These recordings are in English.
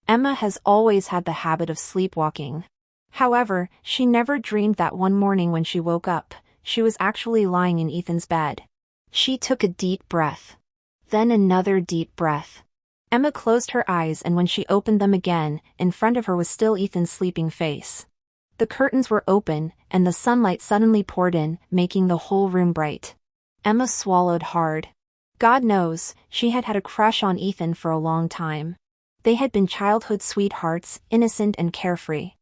Emma has always had the habit of sleepwalking. However, she never dreamed that one morning when she woke up, she was actually lying in Ethan's bed. She took a deep breath. Then another deep breath. Emma closed her eyes, and when she opened them again, in front of her was still Ethan's sleeping face. The curtains were open, and the sunlight suddenly poured in, making the whole room bright. Emma swallowed hard. God knows, she had had a crush on Ethan for a long time. They had been childhood sweethearts, innocent and carefree.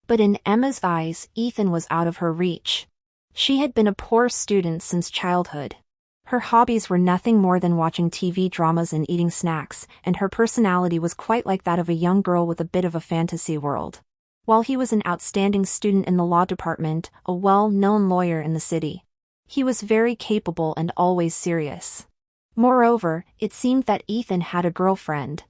But in Emma's eyes, Ethan was out of her reach. She had been a poor student since childhood. Her hobbies were nothing more than watching TV dramas and eating snacks, and her personality was quite like that of a young girl with a bit of a fantasy world. While he was an outstanding student in the law department, a well-known lawyer in the city, he was very capable and always serious. Moreover, it seemed that Ethan had a girlfriend.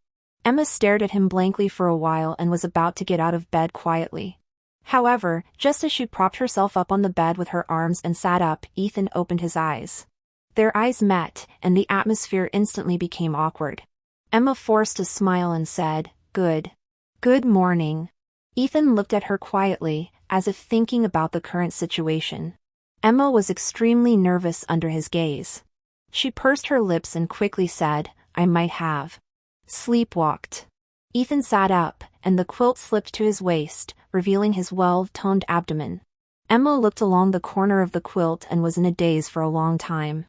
Emma stared at him blankly for a while and was about to get out of bed quietly. However, just as she propped herself up on the bed with her arms and sat up, Ethan opened his eyes. Their eyes met, and the atmosphere instantly became awkward. Emma forced a smile and said, "Good morning." Ethan looked at her quietly, as if thinking about the current situation. Emma was extremely nervous under his gaze. She pursed her lips and quickly said, "I might have sleepwalked." Ethan sat up, and the quilt slipped to his waist, revealing his well-toned abdomen. Emma looked along the corner of the quilt and was in a daze for a long time.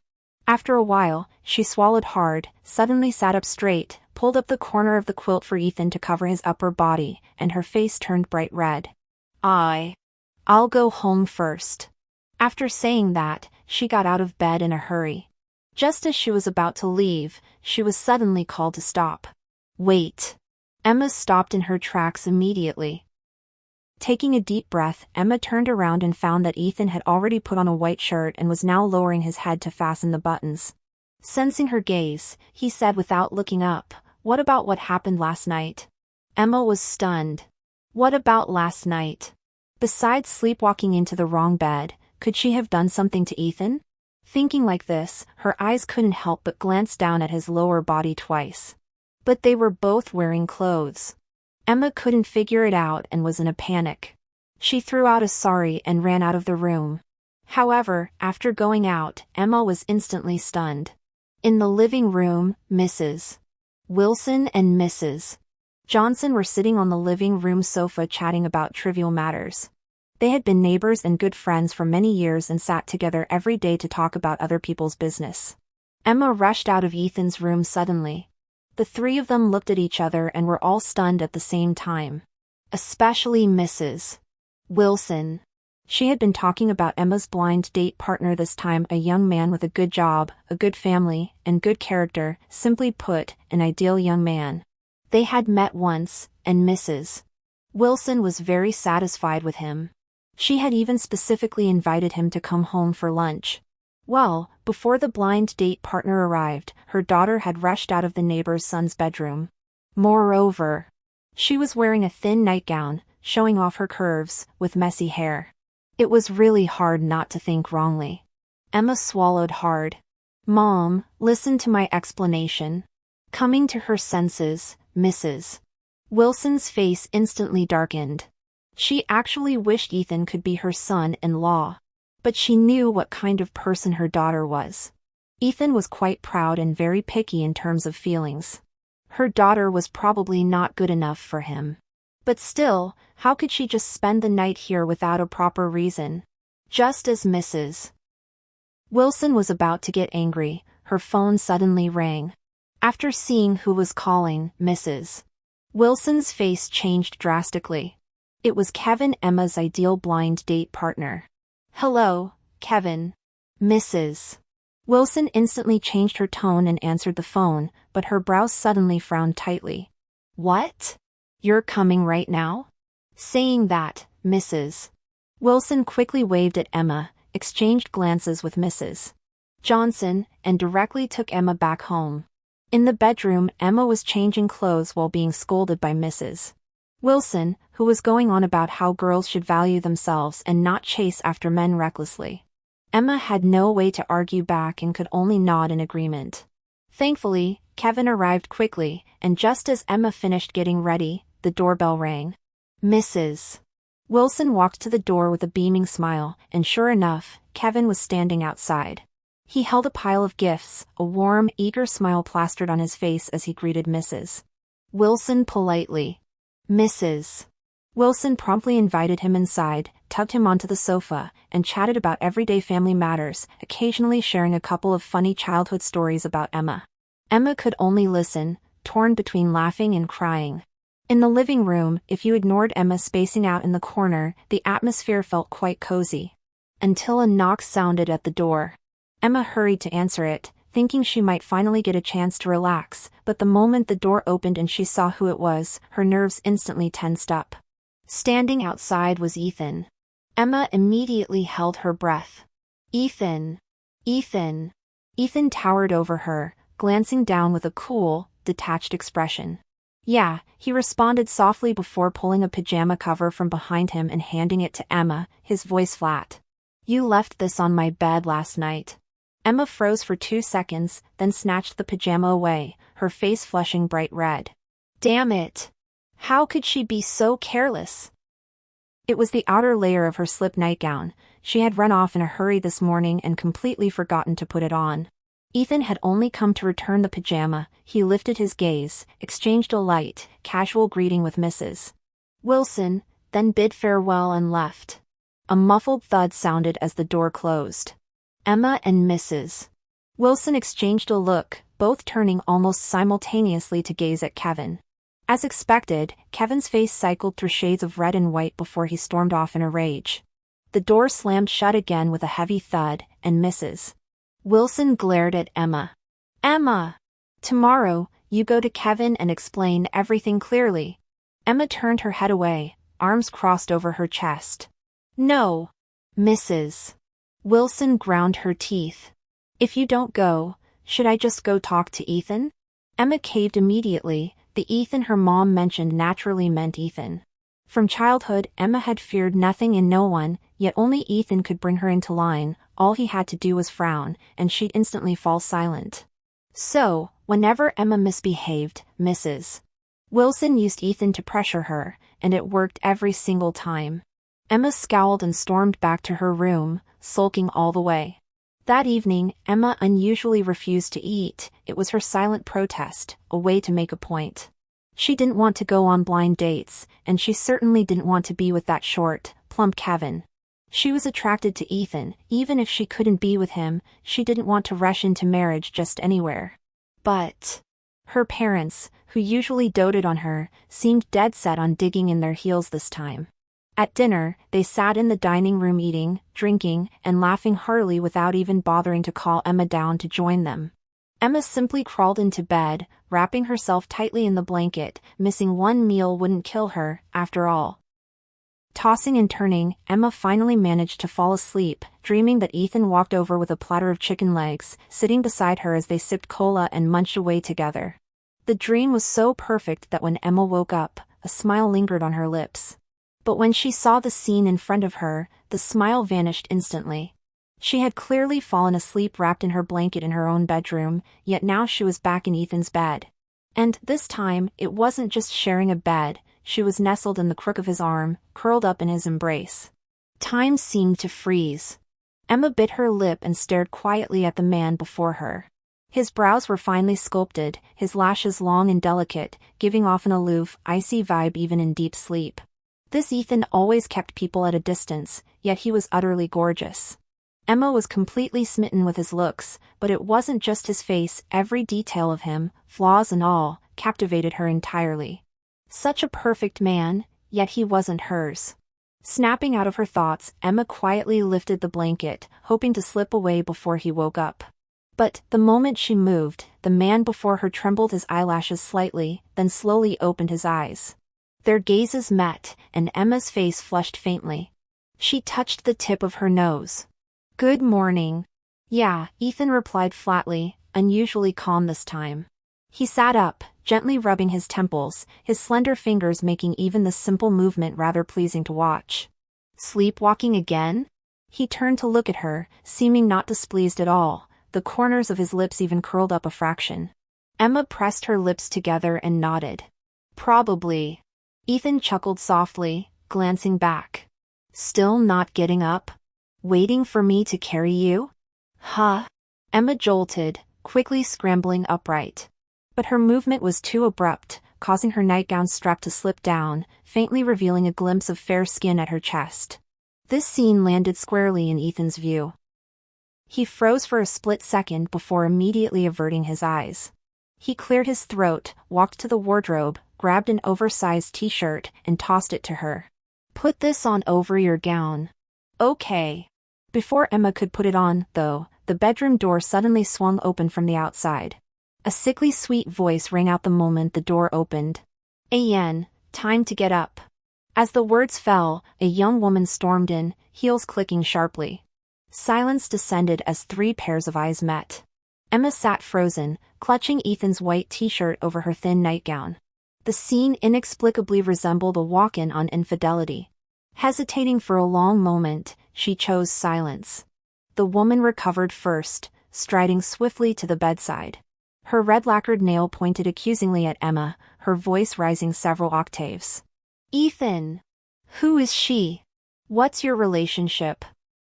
After a while, she swallowed hard, suddenly sat up straight, pulled up the corner of the quilt for Ethan to cover his upper body, and her face turned bright red. I'll go home first." After saying that, she got out of bed in a hurry. Just as she was about to leave, she was suddenly called to stop. "Wait." Emma stopped in her tracks immediately. Taking a deep breath, Emma turned around and found that Ethan had already put on a white shirt and was now lowering his head to fasten the buttons. Sensing her gaze, he said without looking up, "What about what happened last night?" Emma was stunned. What about last night? Besides sleepwalking into the wrong bed, could she have done something to Ethan? Thinking like this, her eyes couldn't help but glance down at his lower body twice. But they were both wearing clothes. Emma couldn't figure it out and was in a panic. She threw out a sorry and ran out of the room. However, after going out, Emma was instantly stunned. In the living room, Mrs. Wilson and Mrs. Johnson were sitting on the living room sofa chatting about trivial matters. They had been neighbors and good friends for many years and sat together every day to talk about other people's business. Emma rushed out of Ethan's room suddenly. The three of them looked at each other and were all stunned at the same time. Especially Mrs. Wilson. She had been talking about Emma's blind date partner, this time a young man with a good job, a good family, and good character, simply put, an ideal young man. They had met once, and Mrs. Wilson was very satisfied with him. She had even specifically invited him to come home for lunch. Well, before the blind date partner arrived, her daughter had rushed out of the neighbor's son's bedroom. Moreover, she was wearing a thin nightgown, showing off her curves, with messy hair. It was really hard not to think wrongly. Emma swallowed hard. "Mom, listen to my explanation." Coming to her senses, Mrs. Wilson's face instantly darkened. She actually wished Ethan could be her son-in-law. But she knew what kind of person her daughter was. Ethan was quite proud and very picky in terms of feelings. Her daughter was probably not good enough for him. But still, how could she just spend the night here without a proper reason? Just as Mrs. Wilson was about to get angry, her phone suddenly rang. After seeing who was calling, Mrs. Wilson's face changed drastically. It was Kevin, Emma's ideal blind date partner. "Hello, Kevin." Mrs. Wilson instantly changed her tone and answered the phone, but her brows suddenly frowned tightly. "What? You're coming right now?" Saying that, Mrs. Wilson quickly waved at Emma, exchanged glances with Mrs. Johnson, and directly took Emma back home. In the bedroom, Emma was changing clothes while being scolded by Mrs. Wilson, who was going on about how girls should value themselves and not chase after men recklessly. Emma had no way to argue back and could only nod in agreement. Thankfully, Kevin arrived quickly, and just as Emma finished getting ready, the doorbell rang. Mrs. Wilson walked to the door with a beaming smile, and sure enough, Kevin was standing outside. He held a pile of gifts, a warm, eager smile plastered on his face as he greeted Mrs. Wilson politely. Mrs. Wilson promptly invited him inside, tugged him onto the sofa, and chatted about everyday family matters, occasionally sharing a couple of funny childhood stories about Emma. Emma could only listen, torn between laughing and crying. In the living room, if you ignored Emma spacing out in the corner, the atmosphere felt quite cozy. Until a knock sounded at the door. Emma hurried to answer it, thinking she might finally get a chance to relax, but the moment the door opened and she saw who it was, her nerves instantly tensed up. Standing outside was Ethan. Emma immediately held her breath. Ethan. Ethan. Ethan towered over her, glancing down with a cool, detached expression. Yeah, he responded softly before pulling a pajama cover from behind him and handing it to Emma, his voice flat. You left this on my bed last night. Emma froze for 2 seconds, then snatched the pajama away, her face flushing bright red. Damn it! How could she be so careless? It was the outer layer of her slip nightgown. She had run off in a hurry this morning and completely forgotten to put it on. Ethan had only come to return the pajama. He lifted his gaze, exchanged a light, casual greeting with Mrs. Wilson, then bid farewell and left. A muffled thud sounded as the door closed. Emma and Mrs. Wilson exchanged a look, both turning almost simultaneously to gaze at Kevin. As expected, Kevin's face cycled through shades of red and white before he stormed off in a rage. The door slammed shut again with a heavy thud, and Mrs. Wilson glared at Emma. Emma! Tomorrow, you go to Kevin and explain everything clearly. Emma turned her head away, arms crossed over her chest. No. Mrs. Wilson ground her teeth. If you don't go, should I just go talk to Ethan? Emma caved immediately. The Ethan her mom mentioned naturally meant Ethan. From childhood, Emma had feared nothing and no one, yet only Ethan could bring her into line. All he had to do was frown, and she'd instantly fall silent. So, whenever Emma misbehaved, Mrs. Wilson used Ethan to pressure her, and it worked every single time. Emma scowled and stormed back to her room, sulking all the way. That evening, Emma unusually refused to eat. It was her silent protest, a way to make a point. She didn't want to go on blind dates, and she certainly didn't want to be with that short, plump Kevin. She was attracted to Ethan. Even if she couldn't be with him, she didn't want to rush into marriage just anywhere. But her parents, who usually doted on her, seemed dead set on digging in their heels this time. At dinner, they sat in the dining room eating, drinking, and laughing heartily without even bothering to call Emma down to join them. Emma simply crawled into bed, wrapping herself tightly in the blanket. Missing one meal wouldn't kill her, after all. Tossing and turning, Emma finally managed to fall asleep, dreaming that Ethan walked over with a platter of chicken legs, sitting beside her as they sipped cola and munched away together. The dream was so perfect that when Emma woke up, a smile lingered on her lips. But when she saw the scene in front of her, the smile vanished instantly. She had clearly fallen asleep wrapped in her blanket in her own bedroom, yet now she was back in Ethan's bed. And this time, it wasn't just sharing a bed. She was nestled in the crook of his arm, curled up in his embrace. Time seemed to freeze. Emma bit her lip and stared quietly at the man before her. His brows were finely sculpted, his lashes long and delicate, giving off an aloof, icy vibe even in deep sleep. This Ethan always kept people at a distance, yet he was utterly gorgeous. Emma was completely smitten with his looks, but it wasn't just his face. Every detail of him, flaws and all, captivated her entirely. Such a perfect man, yet he wasn't hers. Snapping out of her thoughts, Emma quietly lifted the blanket, hoping to slip away before he woke up. But the moment she moved, the man before her trembled his eyelashes slightly, then slowly opened his eyes. Their gazes met, and Emma's face flushed faintly. She touched the tip of her nose. Good morning. Yeah, Ethan replied flatly, unusually calm this time. He sat up, gently rubbing his temples, his slender fingers making even the simple movement rather pleasing to watch. Sleepwalking again? He turned to look at her, seeming not displeased at all, the corners of his lips even curled up a fraction. Emma pressed her lips together and nodded. Probably. Ethan chuckled softly, glancing back. Still not getting up? Waiting for me to carry you? Huh? Emma jolted, quickly scrambling upright. But her movement was too abrupt, causing her nightgown strap to slip down, faintly revealing a glimpse of fair skin at her chest. This scene landed squarely in Ethan's view. He froze for a split second before immediately averting his eyes. He cleared his throat, walked to the wardrobe, grabbed an oversized t-shirt, and tossed it to her. Put this on over your gown. Okay. Before Emma could put it on, though, the bedroom door suddenly swung open from the outside. A sickly sweet voice rang out the moment the door opened. "Ayen, time to get up." As the words fell, a young woman stormed in, heels clicking sharply. Silence descended as 3 pairs of eyes met. Emma sat frozen, clutching Ethan's white t-shirt over her thin nightgown. The scene inexplicably resembled a walk-in on infidelity. Hesitating for a long moment, she chose silence. The woman recovered first, striding swiftly to the bedside. Her red-lacquered nail pointed accusingly at Emma, her voice rising several octaves. "Ethan! Who is she? What's your relationship?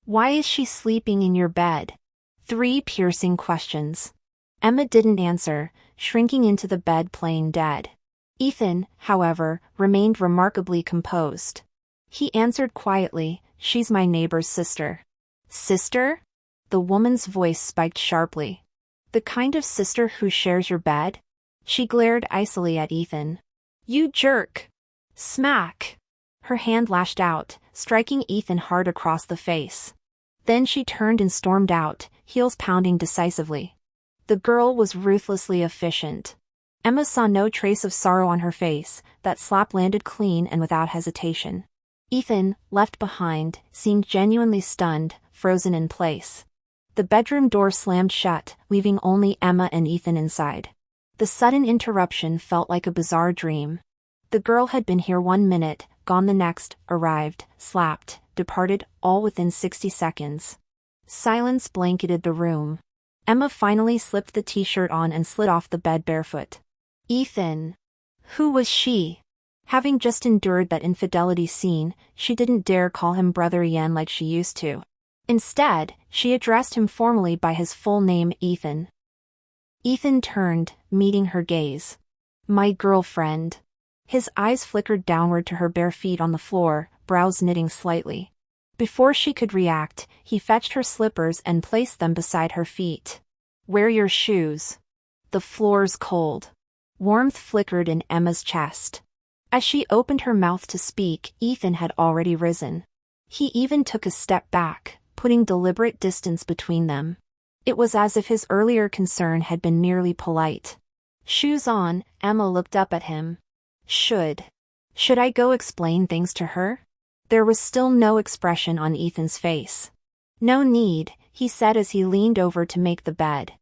Why is she sleeping in your bed?" 3 piercing questions. Emma didn't answer, shrinking into the bed playing dead. Ethan, however, remained remarkably composed. He answered quietly, "She's my neighbor's sister." "Sister?" The woman's voice spiked sharply. "The kind of sister who shares your bed?" She glared icily at Ethan. "You jerk!" Smack! Her hand lashed out, striking Ethan hard across the face. Then she turned and stormed out, heels pounding decisively. The girl was ruthlessly efficient. Emma saw no trace of sorrow on her face, that slap landed clean and without hesitation. Ethan, left behind, seemed genuinely stunned, frozen in place. The bedroom door slammed shut, leaving only Emma and Ethan inside. The sudden interruption felt like a bizarre dream. The girl had been here 1 minute, gone the next, arrived, slapped, departed, all within 60 seconds. Silence blanketed the room. Emma finally slipped the t-shirt on and slid off the bed barefoot. Ethan. Who was she? Having just endured that infidelity scene, she didn't dare call him Brother Yen like she used to. Instead, she addressed him formally by his full name, Ethan. Ethan turned, meeting her gaze. "My girlfriend." His eyes flickered downward to her bare feet on the floor, brows knitting slightly. Before she could react, he fetched her slippers and placed them beside her feet. "Wear your shoes. The floor's cold." Warmth flickered in Emma's chest. As she opened her mouth to speak, Ethan had already risen. He even took a step back, putting deliberate distance between them. It was as if his earlier concern had been merely polite. "Shoes on," Emma looked up at him. Should I go explain things to her?" There was still no expression on Ethan's face. "No need," he said as he leaned over to make the bed.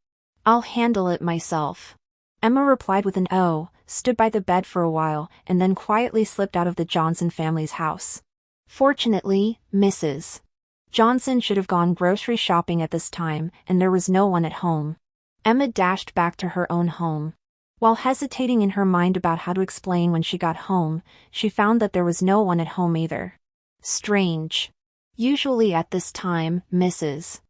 "I'll handle it myself." Emma replied with an "oh," stood by the bed for a while, and then quietly slipped out of the Johnson family's house. Fortunately, Mrs. Johnson should have gone grocery shopping at this time, and there was no one at home. Emma dashed back to her own home. While hesitating in her mind about how to explain when she got home, she found that there was no one at home either. Strange. Usually at this time, Mrs.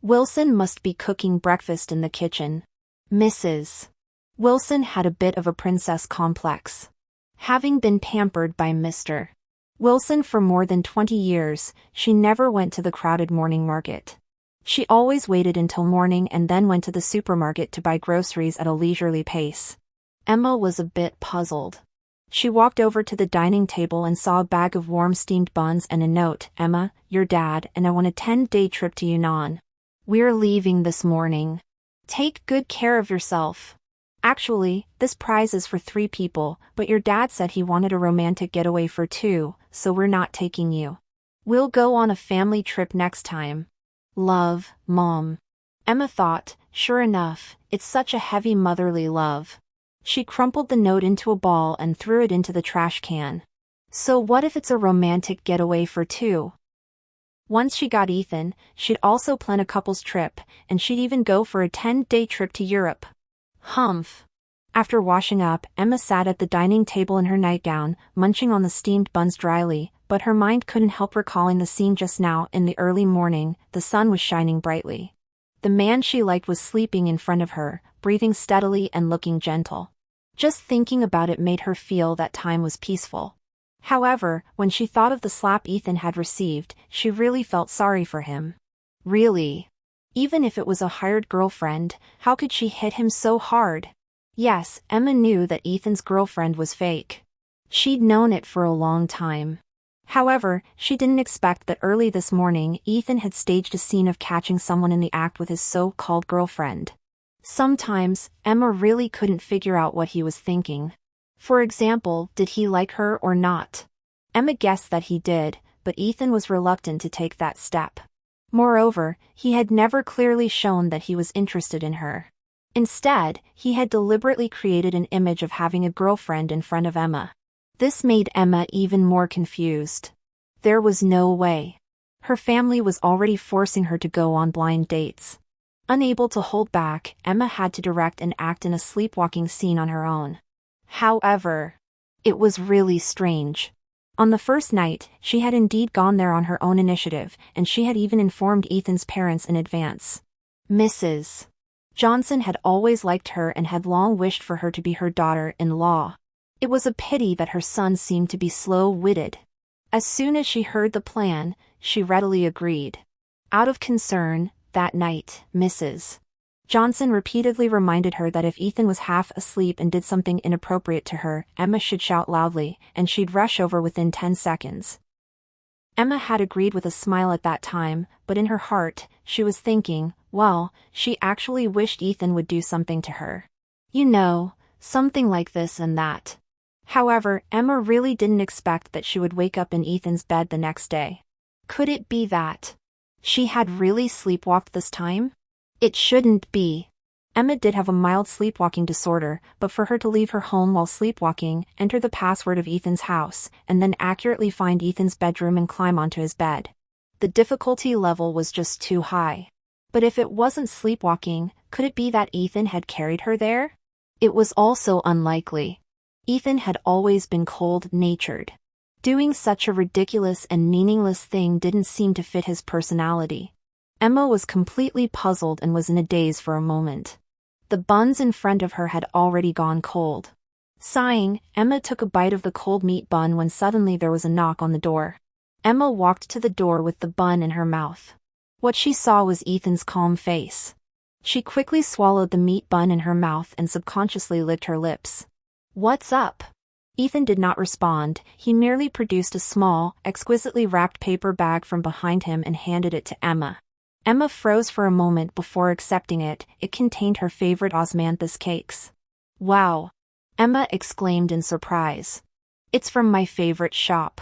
Wilson must be cooking breakfast in the kitchen. Mrs. Wilson had a bit of a princess complex. Having been pampered by Mr. Wilson for more than 20 years, she never went to the crowded morning market. She always waited until morning and then went to the supermarket to buy groceries at a leisurely pace. Emma was a bit puzzled. She walked over to the dining table and saw a bag of warm steamed buns and a note. "Emma, your dad and I want a 10-day trip to Yunnan. We're leaving this morning. Take good care of yourself. Actually, this prize is for 3 people, but your dad said he wanted a romantic getaway for 2, so we're not taking you. We'll go on a family trip next time. Love, Mom." Emma thought, sure enough, it's such a heavy motherly love. She crumpled the note into a ball and threw it into the trash can. So what if it's a romantic getaway for 2? Once she got Ethan, she'd also plan a couple's trip, and she'd even go for a 10-day trip to Europe. Humph. After washing up, Emma sat at the dining table in her nightgown, munching on the steamed buns dryly, but her mind couldn't help recalling the scene just now. In the early morning, the sun was shining brightly. The man she liked was sleeping in front of her, breathing steadily and looking gentle. Just thinking about it made her feel that time was peaceful. However, when she thought of the slap Ethan had received, she really felt sorry for him. Really? Even if it was a hired girlfriend, how could she hit him so hard? Yes, Emma knew that Ethan's girlfriend was fake. She'd known it for a long time. However, she didn't expect that early this morning Ethan had staged a scene of catching someone in the act with his so-called girlfriend. Sometimes, Emma really couldn't figure out what he was thinking. For example, did he like her or not? Emma guessed that he did, but Ethan was reluctant to take that step. Moreover, he had never clearly shown that he was interested in her. Instead, he had deliberately created an image of having a girlfriend in front of Emma. This made Emma even more confused. There was no way. Her family was already forcing her to go on blind dates. Unable to hold back, Emma had to direct and act in a sleepwalking scene on her own. However, it was really strange. On the first night, she had indeed gone there on her own initiative, and she had even informed Ethan's parents in advance. Mrs. Johnson had always liked her and had long wished for her to be her daughter-in-law. It was a pity that her son seemed to be slow-witted. As soon as she heard the plan, she readily agreed. Out of concern, that night, Mrs. Johnson repeatedly reminded her that if Ethan was half asleep and did something inappropriate to her, Emma should shout loudly, and she'd rush over within 10 seconds. Emma had agreed with a smile at that time, but in her heart, she was thinking, well, she actually wished Ethan would do something to her. You know, something like this and that. However, Emma really didn't expect that she would wake up in Ethan's bed the next day. Could it be that she had really sleepwalked this time? It shouldn't be. Emma did have a mild sleepwalking disorder, but for her to leave her home while sleepwalking, enter the password of Ethan's house, and then accurately find Ethan's bedroom and climb onto his bed. The difficulty level was just too high. But if it wasn't sleepwalking, could it be that Ethan had carried her there? It was also unlikely. Ethan had always been cold-natured. Doing such a ridiculous and meaningless thing didn't seem to fit his personality. Emma was completely puzzled and was in a daze for a moment. The buns in front of her had already gone cold. Sighing, Emma took a bite of the cold meat bun when suddenly there was a knock on the door. Emma walked to the door with the bun in her mouth. What she saw was Ethan's calm face. She quickly swallowed the meat bun in her mouth and subconsciously licked her lips. "What's up?" Ethan did not respond. He merely produced a small, exquisitely wrapped paper bag from behind him and handed it to Emma. Emma froze for a moment before accepting it. It contained her favorite osmanthus cakes. "Wow!" Emma exclaimed in surprise. "It's from my favorite shop."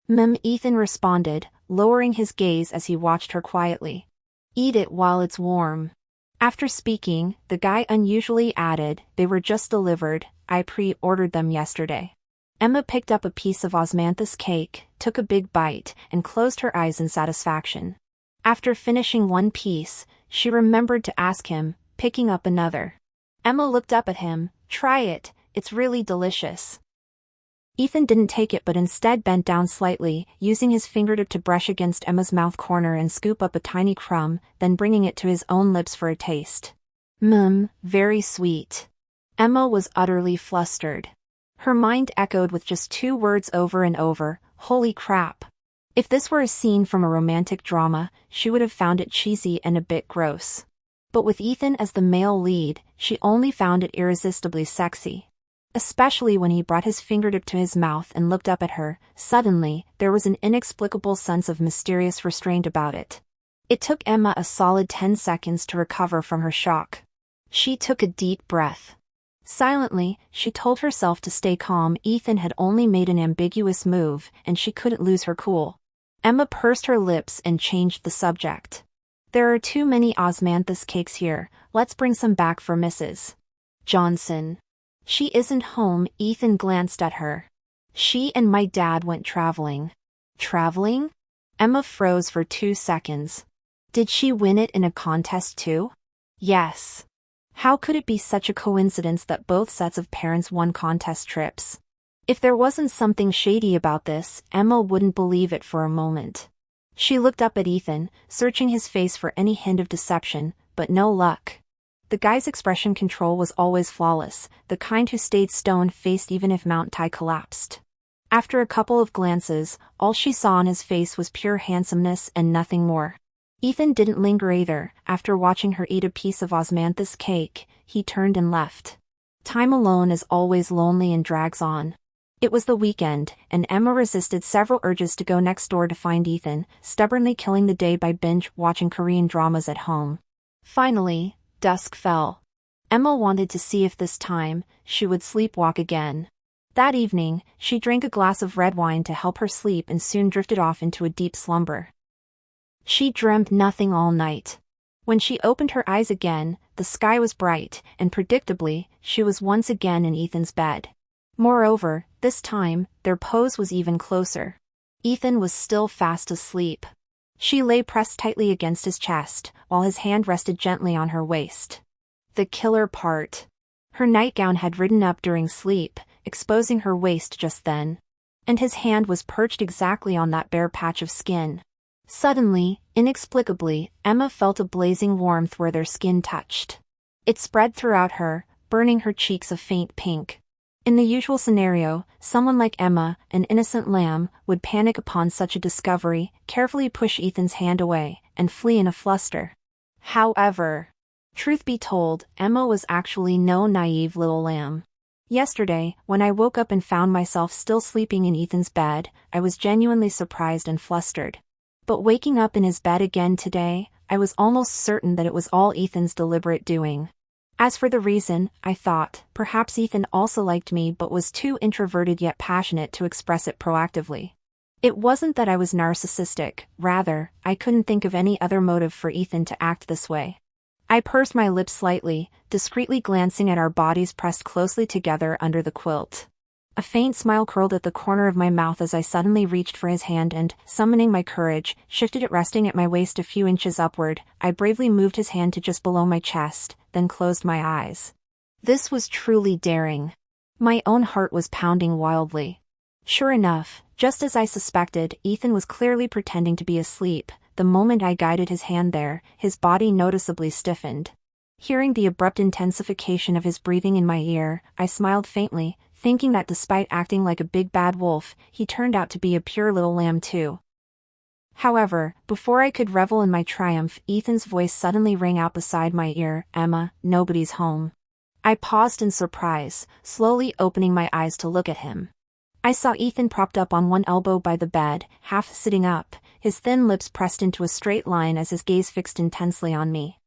Ethan responded, lowering his gaze as he watched her quietly. "Eat it while it's warm." After speaking, the guy unusually added, "They were just delivered, I pre-ordered them yesterday." Emma picked up a piece of osmanthus cake, took a big bite, and closed her eyes in satisfaction. After finishing one piece, she remembered to ask him, picking up another. Emma looked up at him. "Try it, it's really delicious." Ethan didn't take it but instead bent down slightly, using his fingertip to brush against Emma's mouth corner and scoop up a tiny crumb, then bringing it to his own lips for a taste. Very sweet." Emma was utterly flustered. Her mind echoed with just 2 words over and over, "Holy crap." If this were a scene from a romantic drama, she would have found it cheesy and a bit gross. But with Ethan as the male lead, she only found it irresistibly sexy. Especially when he brought his fingertip to his mouth and looked up at her, suddenly, there was an inexplicable sense of mysterious restraint about it. It took Emma a solid 10 seconds to recover from her shock. She took a deep breath. Silently, she told herself to stay calm. Ethan had only made an ambiguous move, and she couldn't lose her cool. Emma pursed her lips and changed the subject. "There are too many osmanthus cakes here, let's bring some back for Mrs. Johnson." "She isn't home." Ethan glanced at her. "She and my dad went traveling." "Traveling?" Emma froze for 2 seconds. "Did she win it in a contest too?" "Yes." How could it be such a coincidence that both sets of parents won contest trips? If there wasn't something shady about this, Emma wouldn't believe it for a moment. She looked up at Ethan, searching his face for any hint of deception, but no luck. The guy's expression control was always flawless, the kind who stayed stone-faced even if Mount Tai collapsed. After a couple of glances, all she saw on his face was pure handsomeness and nothing more. Ethan didn't linger either. After watching her eat a piece of osmanthus cake, he turned and left. Time alone is always lonely and drags on. It was the weekend, and Emma resisted several urges to go next door to find Ethan, stubbornly killing the day by binge-watching Korean dramas at home. Finally, dusk fell. Emma wanted to see if this time, she would sleepwalk again. That evening, she drank a glass of red wine to help her sleep and soon drifted off into a deep slumber. She dreamt nothing all night. When she opened her eyes again, the sky was bright, and predictably, she was once again in Ethan's bed. Moreover, this time, their pose was even closer. Ethan was still fast asleep. She lay pressed tightly against his chest, while his hand rested gently on her waist. The killer part. Her nightgown had ridden up during sleep, exposing her waist just then. And his hand was perched exactly on that bare patch of skin. Suddenly, inexplicably, Emma felt a blazing warmth where their skin touched. It spread throughout her, burning her cheeks a faint pink. In the usual scenario, someone like Emma, an innocent lamb, would panic upon such a discovery, carefully push Ethan's hand away, and flee in a fluster. However, truth be told, Emma was actually no naive little lamb. Yesterday, when I woke up and found myself still sleeping in Ethan's bed, I was genuinely surprised and flustered. But waking up in his bed again today, I was almost certain that it was all Ethan's deliberate doing. As for the reason, I thought, perhaps Ethan also liked me but was too introverted yet passionate to express it proactively. It wasn't that I was narcissistic, rather, I couldn't think of any other motive for Ethan to act this way. I pursed my lips slightly, discreetly glancing at our bodies pressed closely together under the quilt. A faint smile curled at the corner of my mouth as I suddenly reached for his hand and, summoning my courage, shifted it resting at my waist a few inches upward. I bravely moved his hand to just below my chest, then closed my eyes. This was truly daring. My own heart was pounding wildly. Sure enough, just as I suspected, Ethan was clearly pretending to be asleep. The moment I guided his hand there, his body noticeably stiffened. Hearing the abrupt intensification of his breathing in my ear, I smiled faintly, thinking that despite acting like a big bad wolf, he turned out to be a pure little lamb too. However, before I could revel in my triumph, Ethan's voice suddenly rang out beside my ear, "Emma, nobody's home." I paused in surprise, slowly opening my eyes to look at him. I saw Ethan propped up on one elbow by the bed, half sitting up, his thin lips pressed into a straight line as his gaze fixed intensely on me.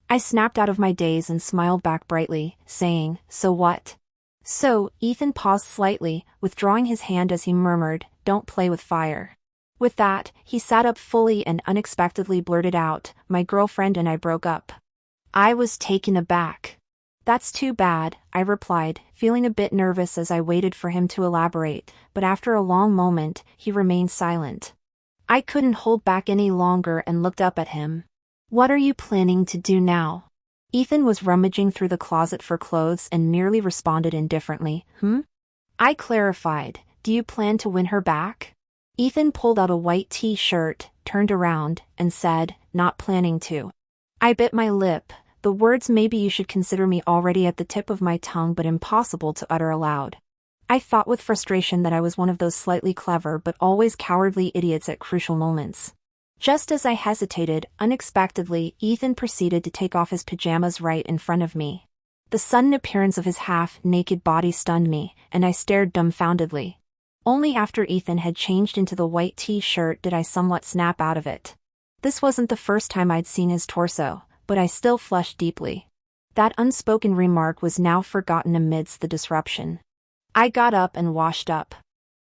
I snapped out of my daze and smiled back brightly, saying, "So what?" "So," Ethan paused slightly, withdrawing his hand as he murmured, "Don't play with fire." With that, he sat up fully and unexpectedly blurted out, "My girlfriend and I broke up." I was taken aback. "That's too bad," I replied, feeling a bit nervous as I waited for him to elaborate, but after a long moment, he remained silent. I couldn't hold back any longer and looked up at him. "What are you planning to do now?" Ethan was rummaging through the closet for clothes and merely responded indifferently, I clarified, "Do you plan to win her back?" Ethan pulled out a white t-shirt, turned around, and said, "Not planning to." I bit my lip, the words "maybe you should consider me" already at the tip of my tongue but impossible to utter aloud. I thought with frustration that I was one of those slightly clever but always cowardly idiots at crucial moments. Just as I hesitated, unexpectedly, Ethan proceeded to take off his pajamas right in front of me. The sudden appearance of his half-naked body stunned me, and I stared dumbfoundedly. Only after Ethan had changed into the white t-shirt did I somewhat snap out of it. This wasn't the first time I'd seen his torso, but I still flushed deeply. That unspoken remark was now forgotten amidst the disruption. I got up and washed up.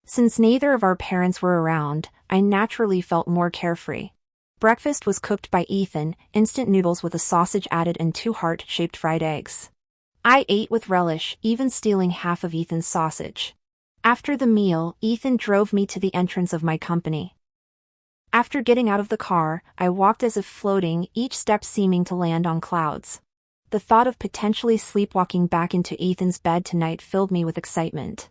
Since neither of our parents were around, I naturally felt more carefree. Breakfast was cooked by Ethan, instant noodles with a sausage added and 2 heart-shaped fried eggs. I ate with relish, even stealing half of Ethan's sausage. After the meal, Ethan drove me to the entrance of my company. After getting out of the car, I walked as if floating, each step seeming to land on clouds. The thought of potentially sleepwalking back into Ethan's bed tonight filled me with excitement.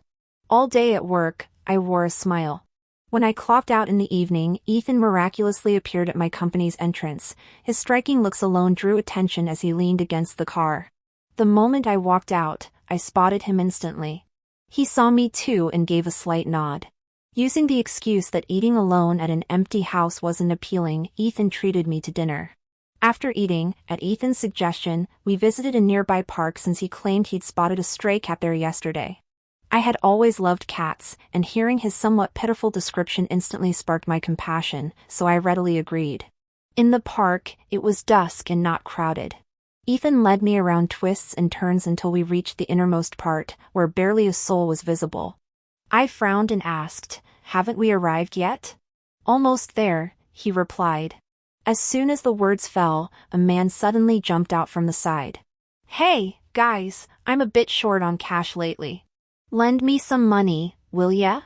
All day at work, I wore a smile. When I clocked out in the evening, Ethan miraculously appeared at my company's entrance. His striking looks alone drew attention as he leaned against the car. The moment I walked out, I spotted him instantly. He saw me too and gave a slight nod. Using the excuse that eating alone at an empty house wasn't appealing, Ethan treated me to dinner. After eating, at Ethan's suggestion, we visited a nearby park since he claimed he'd spotted a stray cat there yesterday. I had always loved cats, and hearing his somewhat pitiful description instantly sparked my compassion, so I readily agreed. In the park, it was dusk and not crowded. Ethan led me around twists and turns until we reached the innermost part, where barely a soul was visible. I frowned and asked, "Haven't we arrived yet?" "Almost there," he replied. As soon as the words fell, a man suddenly jumped out from the side. "Hey, guys, I'm a bit short on cash lately. Lend me some money, will ya?"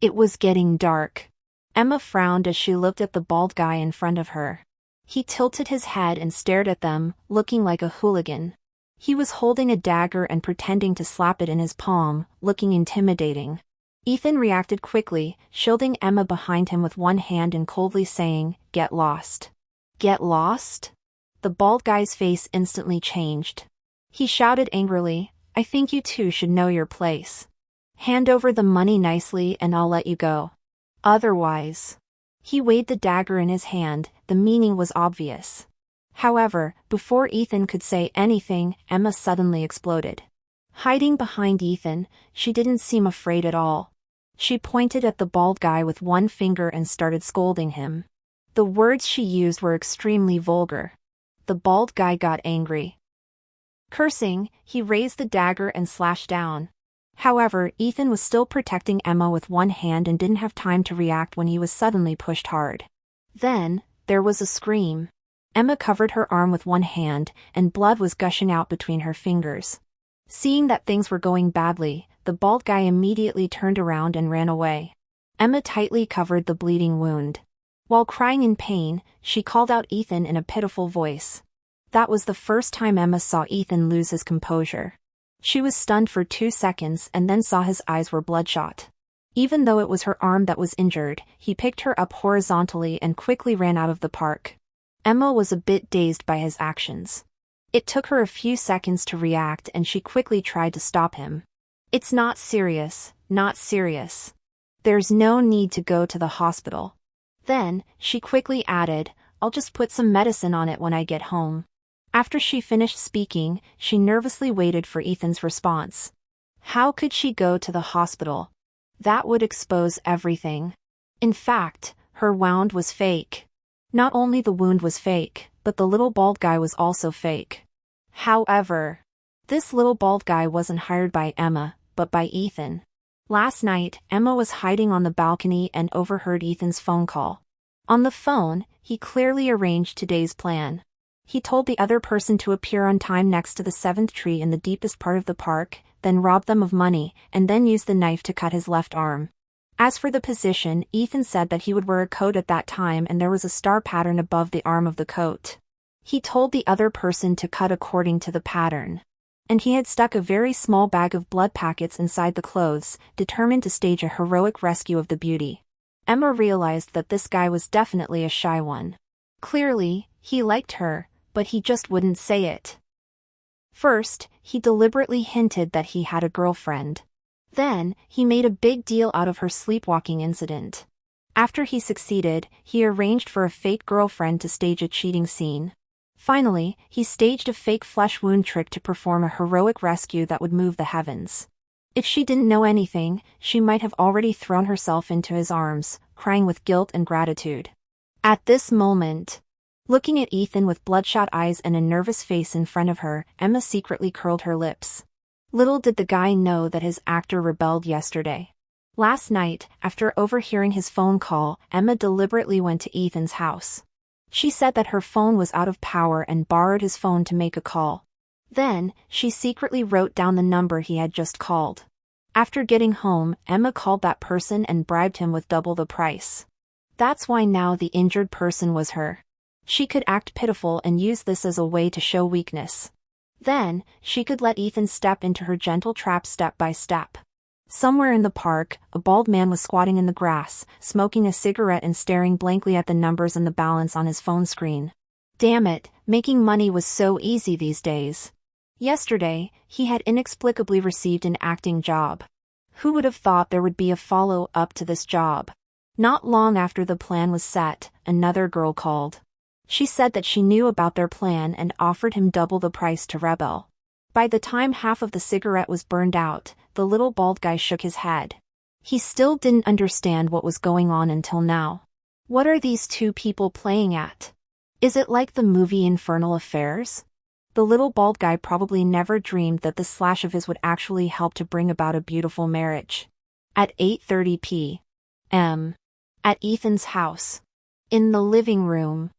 It was getting dark. Emma frowned as she looked at the bald guy in front of her. He tilted his head and stared at them, looking like a hooligan. He was holding a dagger and pretending to slap it in his palm, looking intimidating. Ethan reacted quickly, shielding Emma behind him with one hand and coldly saying, "Get lost." "Get lost?" The bald guy's face instantly changed. He shouted angrily, "I think you two should know your place. Hand over the money nicely and I'll let you go. Otherwise..." He weighed the dagger in his hand, the meaning was obvious. However, before Ethan could say anything, Emma suddenly exploded. Hiding behind Ethan, she didn't seem afraid at all. She pointed at the bald guy with one finger and started scolding him. The words she used were extremely vulgar. The bald guy got angry. Cursing, he raised the dagger and slashed down. However, Ethan was still protecting Emma with one hand and didn't have time to react when he was suddenly pushed hard. Then, there was a scream. Emma covered her arm with one hand, and blood was gushing out between her fingers. Seeing that things were going badly, the bald guy immediately turned around and ran away. Emma tightly covered the bleeding wound. While crying in pain, she called out Ethan in a pitiful voice. That was the first time Emma saw Ethan lose his composure. She was stunned for 2 seconds and then saw his eyes were bloodshot. Even though it was her arm that was injured, he picked her up horizontally and quickly ran out of the park. Emma was a bit dazed by his actions. It took her a few seconds to react and she quickly tried to stop him. "It's not serious, not serious. There's no need to go to the hospital." Then, she quickly added, "I'll just put some medicine on it when I get home." After she finished speaking, she nervously waited for Ethan's response. How could she go to the hospital? That would expose everything. In fact, her wound was fake. Not only the wound was fake, but the little bald guy was also fake. However, this little bald guy wasn't hired by Emma, but by Ethan. Last night, Emma was hiding on the balcony and overheard Ethan's phone call. On the phone, he clearly arranged today's plan. He told the other person to appear on time next to the 7th tree in the deepest part of the park, then rob them of money, and then use the knife to cut his left arm. As for the position, Ethan said that he would wear a coat at that time and there was a star pattern above the arm of the coat. He told the other person to cut according to the pattern. And he had stuck a very small bag of blood packets inside the clothes, determined to stage a heroic rescue of the beauty. Emma realized that this guy was definitely a shy one. Clearly, he liked her, but he just wouldn't say it. First, he deliberately hinted that he had a girlfriend. Then, he made a big deal out of her sleepwalking incident. After he succeeded, he arranged for a fake girlfriend to stage a cheating scene. Finally, he staged a fake flesh wound trick to perform a heroic rescue that would move the heavens. If she didn't know anything, she might have already thrown herself into his arms, crying with guilt and gratitude. At this moment, looking at Ethan with bloodshot eyes and a nervous face in front of her, Emma secretly curled her lips. Little did the guy know that his actor rebelled yesterday. Last night, after overhearing his phone call, Emma deliberately went to Ethan's house. She said that her phone was out of power and borrowed his phone to make a call. Then, she secretly wrote down the number he had just called. After getting home, Emma called that person and bribed him with double the price. That's why now the injured person was her. She could act pitiful and use this as a way to show weakness. Then, she could let Ethan step into her gentle trap step by step. Somewhere in the park, a bald man was squatting in the grass, smoking a cigarette and staring blankly at the numbers and the balance on his phone screen. Damn it, making money was so easy these days. Yesterday, he had inexplicably received an acting job. Who would have thought there would be a follow-up to this job? Not long after the plan was set, another girl called. She said that she knew about their plan and offered him double the price to rebel. By the time half of the cigarette was burned out, the little bald guy shook his head. He still didn't understand what was going on until now. What are these two people playing at? Is it like the movie Infernal Affairs? The little bald guy probably never dreamed that this slash of his would actually help to bring about a beautiful marriage. At 8:30 p.m. At Ethan's house. In the living room.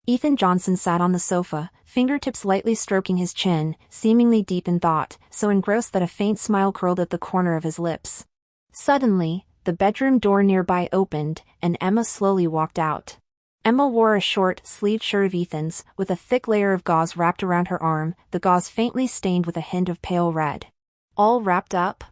Ethan Johnson sat on the sofa, fingertips lightly stroking his chin, seemingly deep in thought, so engrossed that a faint smile curled at the corner of his lips. Suddenly, the bedroom door nearby opened, and Emma slowly walked out. Emma wore a short-sleeved shirt of Ethan's, with a thick layer of gauze wrapped around her arm, the gauze faintly stained with a hint of pale red. All wrapped up?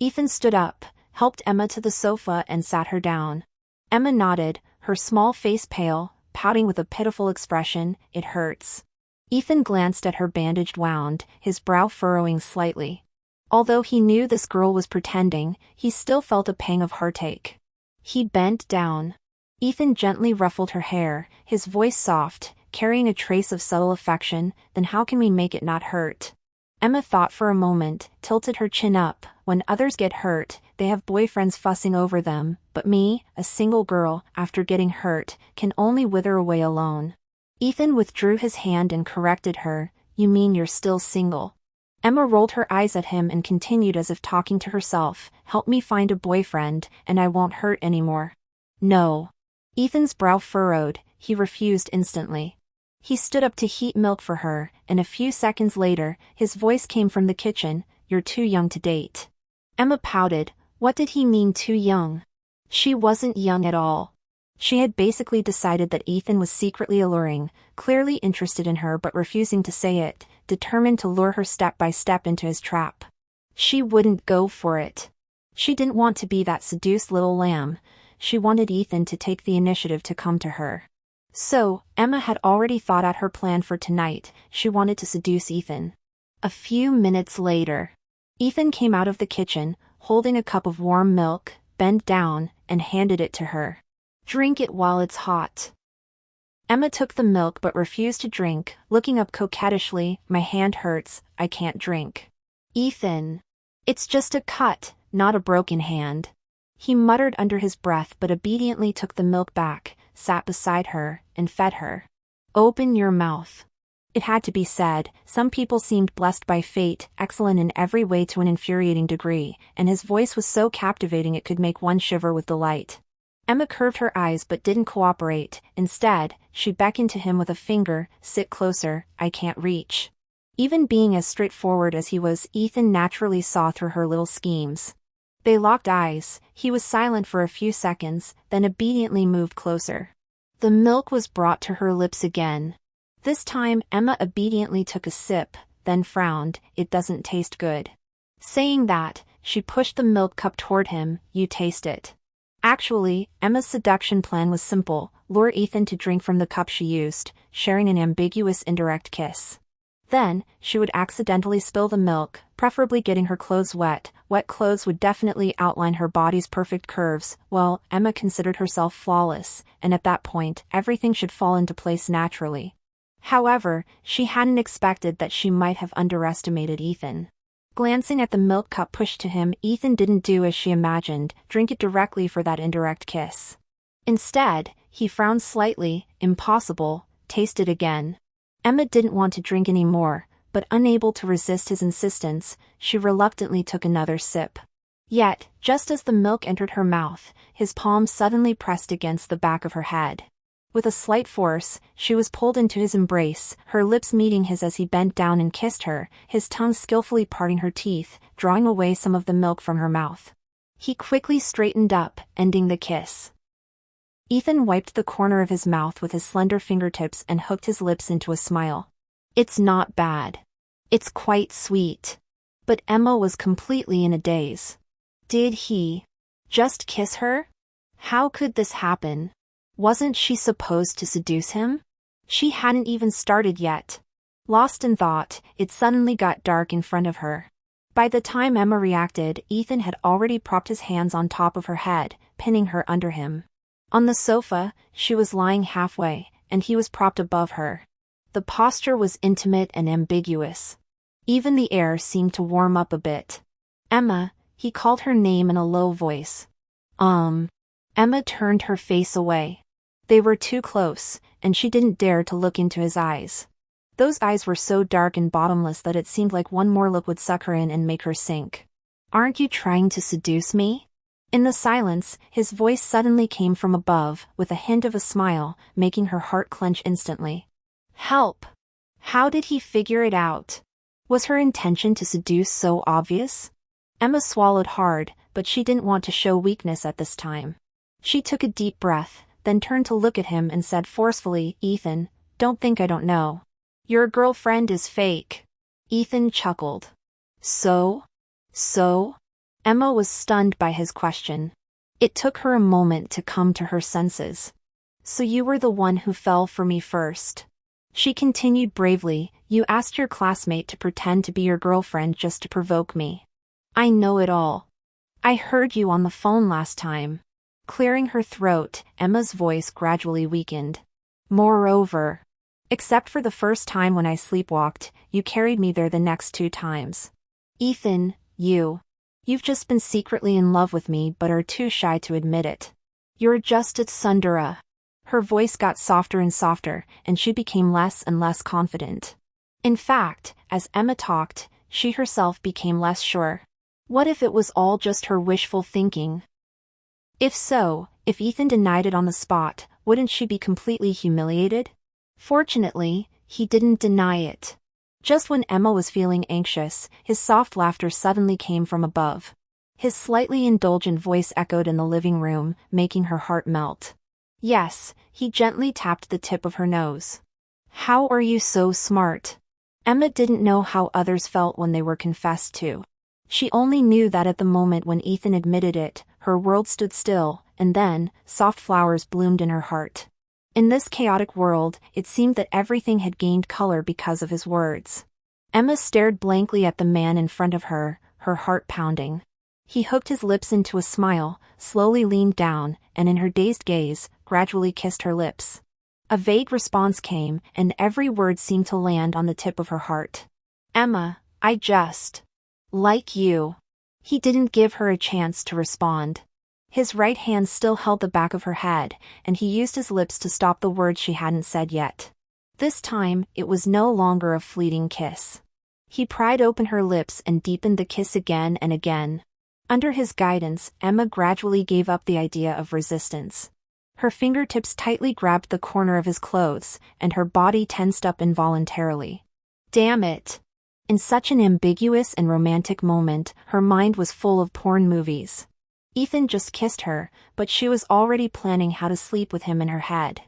Ethan stood up, helped Emma to the sofa and sat her down. Emma nodded, her small face pale, pouting with a pitiful expression. It hurts. Ethan glanced at her bandaged wound, his brow furrowing slightly. Although he knew this girl was pretending, he still felt a pang of heartache. He bent down. Ethan gently ruffled her hair, his voice soft, carrying a trace of subtle affection. Then how can we make it not hurt? Emma thought for a moment, tilted her chin up. When others get hurt, they have boyfriends fussing over them, but me, a single girl, after getting hurt, can only wither away alone. Ethan withdrew his hand and corrected her. You mean you're still single? Emma rolled her eyes at him and continued as if talking to herself. Help me find a boyfriend, and I won't hurt anymore. No. Ethan's brow furrowed, he refused instantly. He stood up to heat milk for her, and a few seconds later, his voice came from the kitchen. You're too young to date. Emma pouted. What did he mean too young? She wasn't young at all. She had basically decided that Ethan was secretly alluring, clearly interested in her but refusing to say it, determined to lure her step by step into his trap. She wouldn't go for it. She didn't want to be that seduced little lamb. She wanted Ethan to take the initiative to come to her. So, Emma had already thought out her plan for tonight. She wanted to seduce Ethan. A few minutes later, Ethan came out of the kitchen, holding a cup of warm milk, bent down, and handed it to her. Drink it while it's hot. Emma took the milk but refused to drink, looking up coquettishly. My hand hurts, I can't drink. Ethan. It's just a cut, not a broken hand. He muttered under his breath but obediently took the milk back, sat beside her, and fed her. Open your mouth. It had to be said, some people seemed blessed by fate, excellent in every way to an infuriating degree, and his voice was so captivating it could make one shiver with delight. Emma curved her eyes but didn't cooperate. Instead, she beckoned to him with a finger. Sit closer, I can't reach. Even being as straightforward as he was, Ethan naturally saw through her little schemes. They locked eyes. He was silent for a few seconds, then obediently moved closer. The milk was brought to her lips again. This time, Emma obediently took a sip, then frowned. It doesn't taste good. Saying that, she pushed the milk cup toward him. You taste it. Actually, Emma's seduction plan was simple. Lure Ethan to drink from the cup she used, sharing an ambiguous indirect kiss. Then, she would accidentally spill the milk, preferably getting her clothes wet. Wet clothes would definitely outline her body's perfect curves. Well, Emma considered herself flawless, and at that point, everything should fall into place naturally. However, she hadn't expected that she might have underestimated Ethan. Glancing at the milk cup pushed to him, Ethan didn't do as she imagined, drink it directly for that indirect kiss. Instead, he frowned slightly. Impossible. Taste it again. Emma didn't want to drink any more, but unable to resist his insistence, she reluctantly took another sip. Yet, just as the milk entered her mouth, his palm suddenly pressed against the back of her head. With a slight force, she was pulled into his embrace, her lips meeting his as he bent down and kissed her, his tongue skillfully parting her teeth, drawing away some of the milk from her mouth. He quickly straightened up, ending the kiss. Ethan wiped the corner of his mouth with his slender fingertips and hooked his lips into a smile. It's not bad. It's quite sweet. But Emma was completely in a daze. Did he just kiss her? How could this happen? Wasn't she supposed to seduce him? She hadn't even started yet. Lost in thought, it suddenly got dark in front of her. By the time Emma reacted, Ethan had already propped his hands on top of her head, pinning her under him. On the sofa, she was lying halfway, and he was propped above her. The posture was intimate and ambiguous. Even the air seemed to warm up a bit. Emma, he called her name in a low voice. Emma turned her face away. They were too close, and she didn't dare to look into his eyes. Those eyes were so dark and bottomless that it seemed like one more look would suck her in and make her sink. Aren't you trying to seduce me? In the silence, his voice suddenly came from above, with a hint of a smile, making her heart clench instantly. Help! How did he figure it out? Was her intention to seduce so obvious? Emma swallowed hard, but she didn't want to show weakness at this time. She took a deep breath, then turned to look at him and said forcefully, Ethan, don't think I don't know. Your girlfriend is fake. Ethan chuckled. So? Emma was stunned by his question. It took her a moment to come to her senses. So you were the one who fell for me first. She continued bravely, you asked your classmate to pretend to be your girlfriend just to provoke me. I know it all. I heard you on the phone last time. Clearing her throat, Emma's voice gradually weakened. Moreover, except for the first time when I sleepwalked, you carried me there the next 2 times. Ethan, you've just been secretly in love with me but are too shy to admit it. You're just a tsundere. Her voice got softer and softer, and she became less and less confident. In fact, as Emma talked, she herself became less sure. What if it was all just her wishful thinking? If so, if Ethan denied it on the spot, wouldn't she be completely humiliated? Fortunately, he didn't deny it. Just when Emma was feeling anxious, his soft laughter suddenly came from above. His slightly indulgent voice echoed in the living room, making her heart melt. Yes, he gently tapped the tip of her nose. How are you so smart? Emma didn't know how others felt when they were confessed to. She only knew that at the moment when Ethan admitted it, her world stood still, and then, soft flowers bloomed in her heart. In this chaotic world, it seemed that everything had gained color because of his words. Emma stared blankly at the man in front of her, her heart pounding. He hooked his lips into a smile, slowly leaned down, and in her dazed gaze, gradually kissed her lips. A vague response came, and every word seemed to land on the tip of her heart. Emma, I just like you. He didn't give her a chance to respond. His right hand still held the back of her head, and he used his lips to stop the words she hadn't said yet. This time, it was no longer a fleeting kiss. He pried open her lips and deepened the kiss again and again. Under his guidance, Emma gradually gave up the idea of resistance. Her fingertips tightly grabbed the corner of his clothes, and her body tensed up involuntarily. Damn it! In such an ambiguous and romantic moment, her mind was full of porn movies. Ethan just kissed her, but she was already planning how to sleep with him in her head.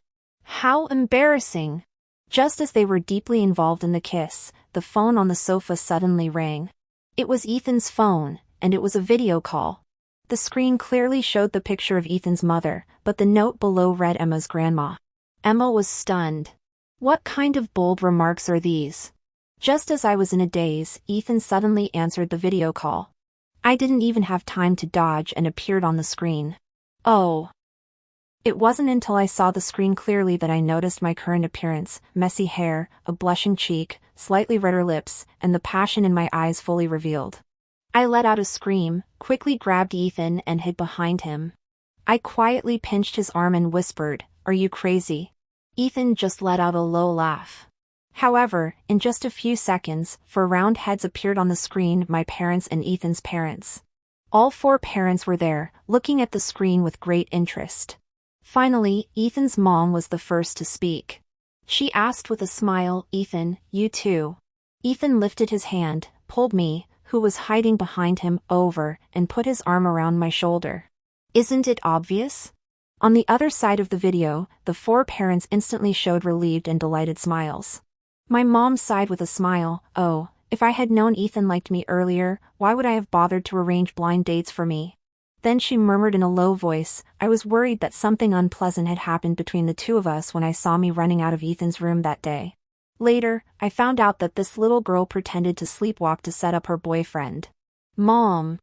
How embarrassing! Just as they were deeply involved in the kiss, the phone on the sofa suddenly rang. It was Ethan's phone, and it was a video call. The screen clearly showed the picture of Ethan's mother, but the note below read Emma's grandma. Emma was stunned. What kind of bold remarks are these? Just as I was in a daze, Ethan suddenly answered the video call. I didn't even have time to dodge and appeared on the screen. Oh. It wasn't until I saw the screen clearly that I noticed my current appearance, messy hair, a blushing cheek, slightly redder lips, and the passion in my eyes fully revealed. I let out a scream, quickly grabbed Ethan and hid behind him. I quietly pinched his arm and whispered, "Are you crazy?" Ethan just let out a low laugh. However, in just a few seconds, 4 round heads appeared on the screen, my parents and Ethan's parents. All 4 parents were there, looking at the screen with great interest. Finally, Ethan's mom was the first to speak. She asked with a smile, "Ethan, you too?" Ethan lifted his hand, pulled me, who was hiding behind him, over, and put his arm around my shoulder. Isn't it obvious? On the other side of the video, the 4 parents instantly showed relieved and delighted smiles. My mom sighed with a smile, "Oh, If I had known Ethan liked me earlier, why would I have bothered to arrange blind dates for me? Then she murmured in a low voice, I was worried that something unpleasant had happened between the two of us when I saw me running out of Ethan's room that day. Later, I found out that this little girl pretended to sleepwalk to set up her boyfriend. Mom!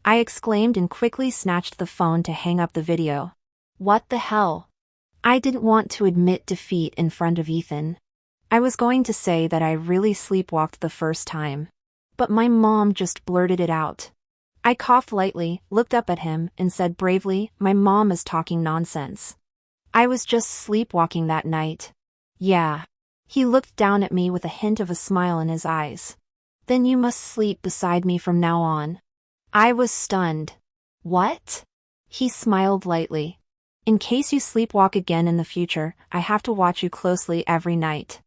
I exclaimed and quickly snatched the phone to hang up the video. What the hell? I didn't want to admit defeat in front of Ethan. I was going to say that I really sleepwalked the first time. But my mom just blurted it out. I coughed lightly, looked up at him, and said bravely, my mom is talking nonsense. I was just sleepwalking that night. Yeah. He looked down at me with a hint of a smile in his eyes. Then you must sleep beside me from now on. I was stunned. What? He smiled lightly. In case you sleepwalk again in the future, I have to watch you closely every night.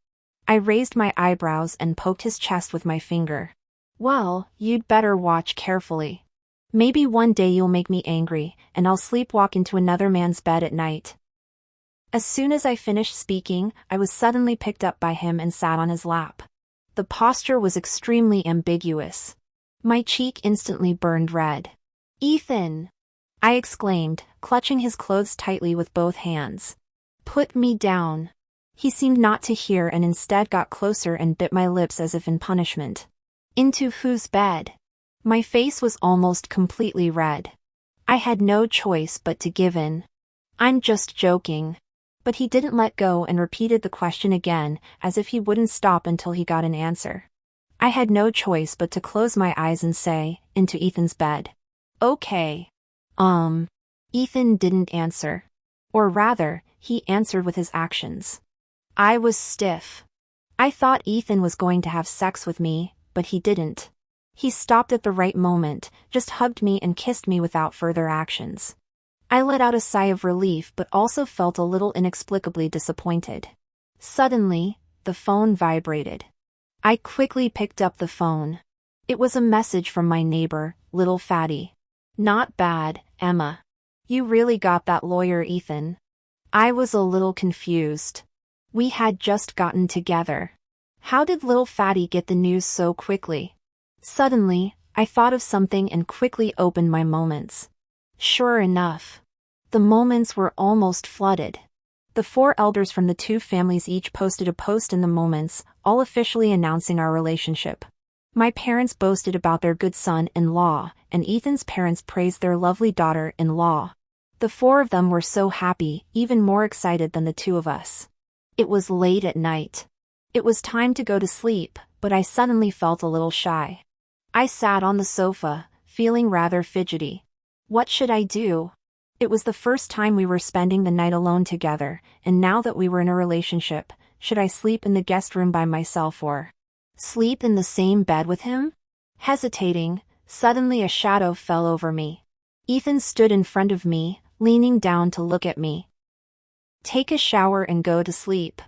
I raised my eyebrows and poked his chest with my finger. Well, you'd better watch carefully. Maybe one day you'll make me angry, and I'll sleepwalk into another man's bed at night. As soon as I finished speaking, I was suddenly picked up by him and sat on his lap. The posture was extremely ambiguous. My cheek instantly burned red. Ethan! I exclaimed, clutching his clothes tightly with both hands. Put me down. He seemed not to hear and instead got closer and bit my lips as if in punishment. Into whose bed? My face was almost completely red. I had no choice but to give in. I'm just joking. But he didn't let go and repeated the question again, as if he wouldn't stop until he got an answer. I had no choice but to close my eyes and say, into Ethan's bed. Okay. Ethan didn't answer. Or rather, he answered with his actions. I was stiff. I thought Ethan was going to have sex with me, but he didn't. He stopped at the right moment, just hugged me and kissed me without further actions. I let out a sigh of relief but also felt a little inexplicably disappointed. Suddenly, the phone vibrated. I quickly picked up the phone. It was a message from my neighbor, Little Fatty. Not bad, Emma. You really got that lawyer, Ethan. I was a little confused. We had just gotten together. How did Little Fatty get the news so quickly? Suddenly, I thought of something and quickly opened my moments. Sure enough. The moments were almost flooded. The 4 elders from the 2 families each posted a post in the moments, all officially announcing our relationship. My parents boasted about their good son-in-law, and Ethan's parents praised their lovely daughter-in-law. The 4 of them were so happy, even more excited than the 2 of us. It was late at night. It was time to go to sleep, but I suddenly felt a little shy. I sat on the sofa, feeling rather fidgety. What should I do? It was the first time we were spending the night alone together, and now that we were in a relationship, should I sleep in the guest room by myself or sleep in the same bed with him? Hesitating, suddenly a shadow fell over me. Ethan stood in front of me, leaning down to look at me. Take a shower and go to sleep.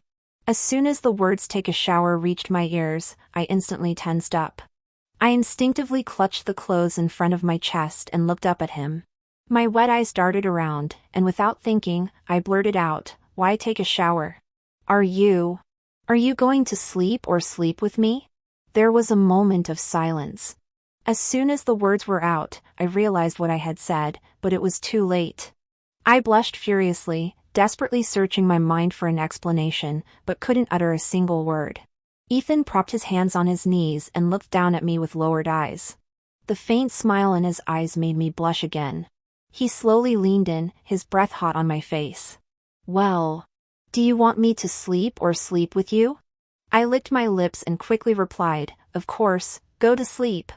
As soon as the words take a shower reached my ears, I instantly tensed up. I instinctively clutched the clothes in front of my chest and looked up at him. My wet eyes darted around, and without thinking, I blurted out, why take a shower? Are you going to sleep or sleep with me? There was a moment of silence. As soon as the words were out, I realized what I had said, but it was too late. I blushed furiously, desperately searching my mind for an explanation, but couldn't utter a single word. Ethan propped his hands on his knees and looked down at me with lowered eyes. The faint smile in his eyes made me blush again. He slowly leaned in, his breath hot on my face. Well, do you want me to sleep or sleep with you? I licked my lips and quickly replied, of course, go to sleep.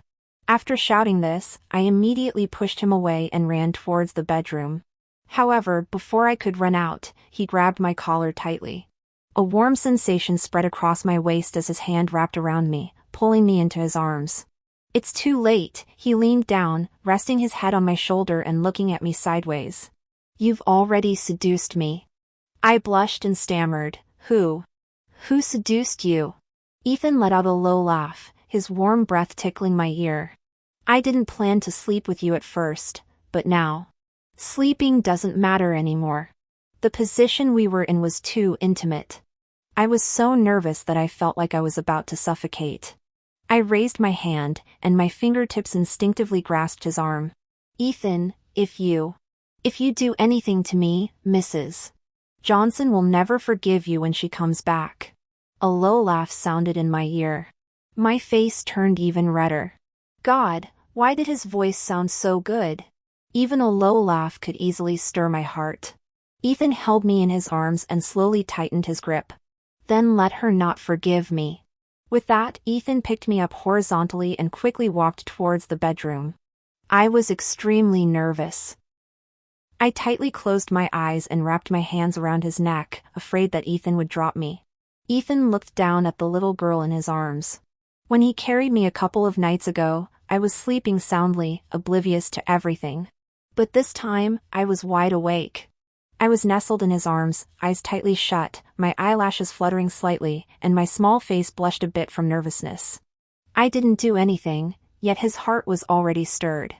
After shouting this, I immediately pushed him away and ran towards the bedroom. However, before I could run out, he grabbed my collar tightly. A warm sensation spread across my waist as his hand wrapped around me, pulling me into his arms. It's too late, he leaned down, resting his head on my shoulder and looking at me sideways. You've already seduced me. I blushed and stammered, Who seduced you? Ethan let out a low laugh, his warm breath tickling my ear. I didn't plan to sleep with you at first, but now. Sleeping doesn't matter anymore. The position we were in was too intimate. I was so nervous that I felt like I was about to suffocate. I raised my hand, and my fingertips instinctively grasped his arm. Ethan, if you do anything to me, Mrs. Johnson will never forgive you when she comes back. A low laugh sounded in my ear. My face turned even redder. God, why did his voice sound so good? Even a low laugh could easily stir my heart. Ethan held me in his arms and slowly tightened his grip. Then let her not forgive me. With that, Ethan picked me up horizontally and quickly walked towards the bedroom. I was extremely nervous. I tightly closed my eyes and wrapped my hands around his neck, afraid that Ethan would drop me. Ethan looked down at the little girl in his arms. When he carried me a couple of nights ago, I was sleeping soundly, oblivious to everything. But this time, I was wide awake. I was nestled in his arms, eyes tightly shut, my eyelashes fluttering slightly, and my small face blushed a bit from nervousness. I didn't do anything, yet his heart was already stirred.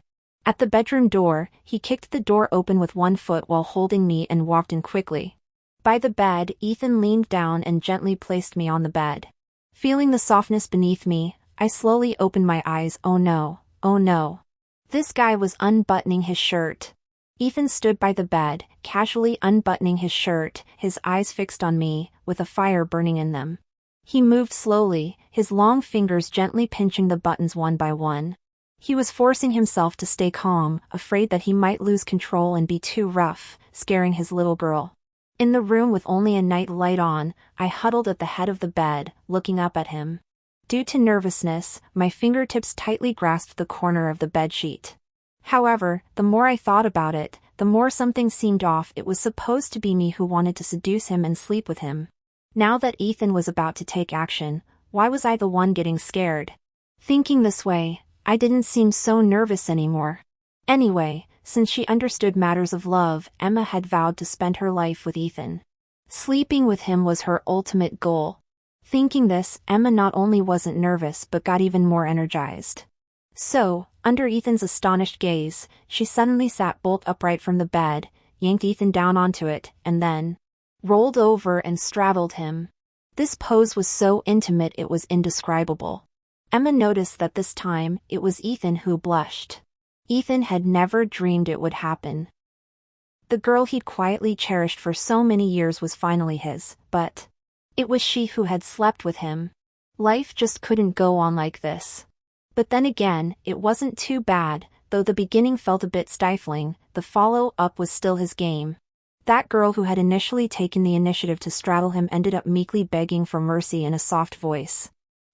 At the bedroom door, he kicked the door open with one foot while holding me and walked in quickly. By the bed, Ethan leaned down and gently placed me on the bed. Feeling the softness beneath me, I slowly opened my eyes. Oh no, oh no. This guy was unbuttoning his shirt. Ethan stood by the bed, casually unbuttoning his shirt, his eyes fixed on me, with a fire burning in them. He moved slowly, his long fingers gently pinching the buttons one by one. He was forcing himself to stay calm, afraid that he might lose control and be too rough, scaring his little girl. In the room with only a night light on, I huddled at the head of the bed, looking up at him. Due to nervousness, my fingertips tightly grasped the corner of the bedsheet. However, the more I thought about it, the more something seemed off. It was supposed to be me who wanted to seduce him and sleep with him. Now that Ethan was about to take action, why was I the one getting scared? Thinking this way, I didn't seem so nervous anymore. Anyway, since she understood matters of love, Emma had vowed to spend her life with Ethan. Sleeping with him was her ultimate goal. Thinking this, Emma not only wasn't nervous but got even more energized. So, under Ethan's astonished gaze, she suddenly sat bolt upright from the bed, yanked Ethan down onto it, and then rolled over and straddled him. This pose was so intimate it was indescribable. Emma noticed that this time, it was Ethan who blushed. Ethan had never dreamed it would happen. The girl he'd quietly cherished for so many years was finally his, but it was she who had slept with him. Life just couldn't go on like this. But then again, it wasn't too bad, though the beginning felt a bit stifling, the follow-up was still his game. That girl who had initially taken the initiative to straddle him ended up meekly begging for mercy in a soft voice.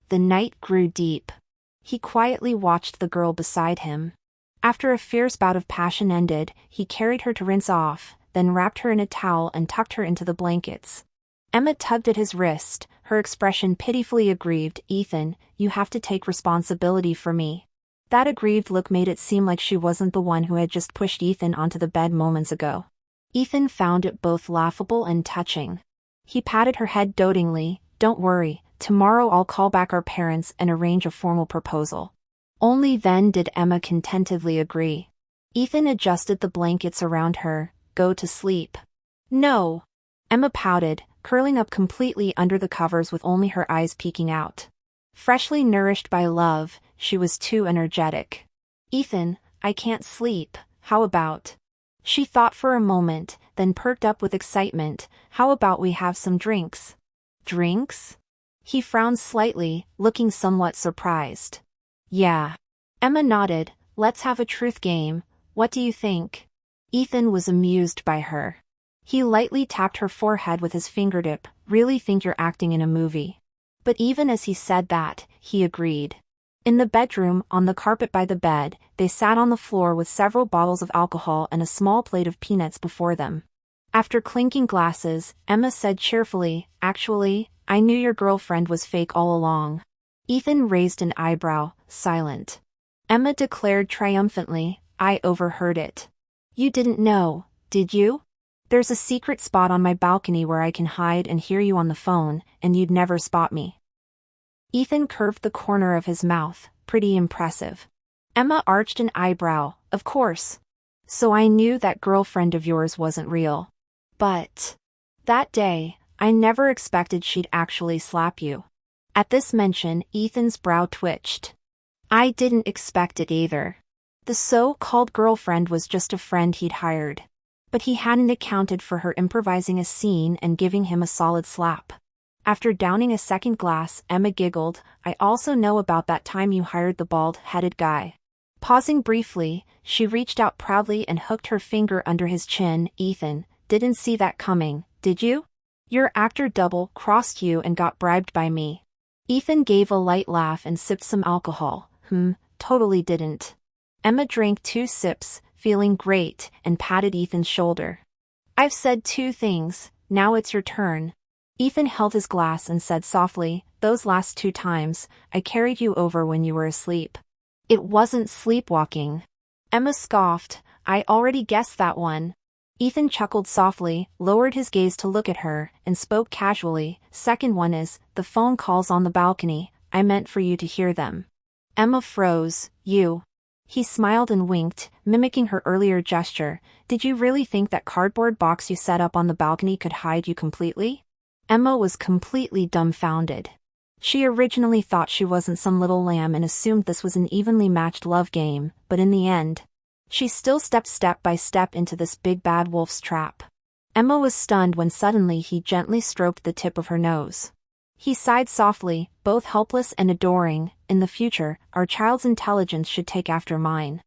The night grew deep. He quietly watched the girl beside him. After a fierce bout of passion ended, he carried her to rinse off, then wrapped her in a towel and tucked her into the blankets. Emma tugged at his wrist, her expression pitifully aggrieved. Ethan, you have to take responsibility for me. That aggrieved look made it seem like she wasn't the one who had just pushed Ethan onto the bed moments ago. Ethan found it both laughable and touching. He patted her head dotingly. Don't worry, tomorrow I'll call back our parents and arrange a formal proposal. Only then did Emma contentedly agree. Ethan adjusted the blankets around her. Go to sleep. No. Emma pouted, curling up completely under the covers with only her eyes peeking out. Freshly nourished by love, she was too energetic. Ethan, I can't sleep, how about? She thought for a moment, then perked up with excitement. How about we have some drinks? Drinks? He frowned slightly, looking somewhat surprised. Yeah. Emma nodded. Let's have a truth game. What do you think? Ethan was amused by her. He lightly tapped her forehead with his fingertip. Really think you're acting in a movie. But even as he said that, he agreed. In the bedroom, on the carpet by the bed, they sat on the floor with several bottles of alcohol and a small plate of peanuts before them. After clinking glasses, Emma said cheerfully, Actually, I knew your girlfriend was fake all along. Ethan raised an eyebrow, silent. Emma declared triumphantly, I overheard it. You didn't know, did you? There's a secret spot on my balcony where I can hide and hear you on the phone, and you'd never spot me. Ethan curved the corner of his mouth, pretty impressive. Emma arched an eyebrow, of course. So I knew that girlfriend of yours wasn't real. But that day, I never expected she'd actually slap you. At this mention, Ethan's brow twitched. I didn't expect it either. The so-called girlfriend was just a friend he'd hired. But he hadn't accounted for her improvising a scene and giving him a solid slap. After downing a second glass, Emma giggled, I also know about that time you hired the bald-headed guy. Pausing briefly, she reached out proudly and hooked her finger under his chin. Ethan, didn't see that coming, did you? Your actor double crossed you and got bribed by me. Ethan gave a light laugh and sipped some alcohol. Totally didn't. Emma drank 2 sips, feeling great, and patted Ethan's shoulder. I've said 2 things, now it's your turn. Ethan held his glass and said softly, those last 2 times, I carried you over when you were asleep. It wasn't sleepwalking. Emma scoffed, I already guessed that one. Ethan chuckled softly, lowered his gaze to look at her, and spoke casually, second one is, the phone calls on the balcony, I meant for you to hear them. Emma froze, you. He smiled and winked, mimicking her earlier gesture, did you really think that cardboard box you set up on the balcony could hide you completely? Emma was completely dumbfounded. She originally thought she wasn't some little lamb and assumed this was an evenly matched love game, but in the end, she still stepped step by step into this big bad wolf's trap. Emma was stunned when suddenly he gently stroked the tip of her nose. He sighed softly, both helpless and adoring, in the future, our child's intelligence should take after mine.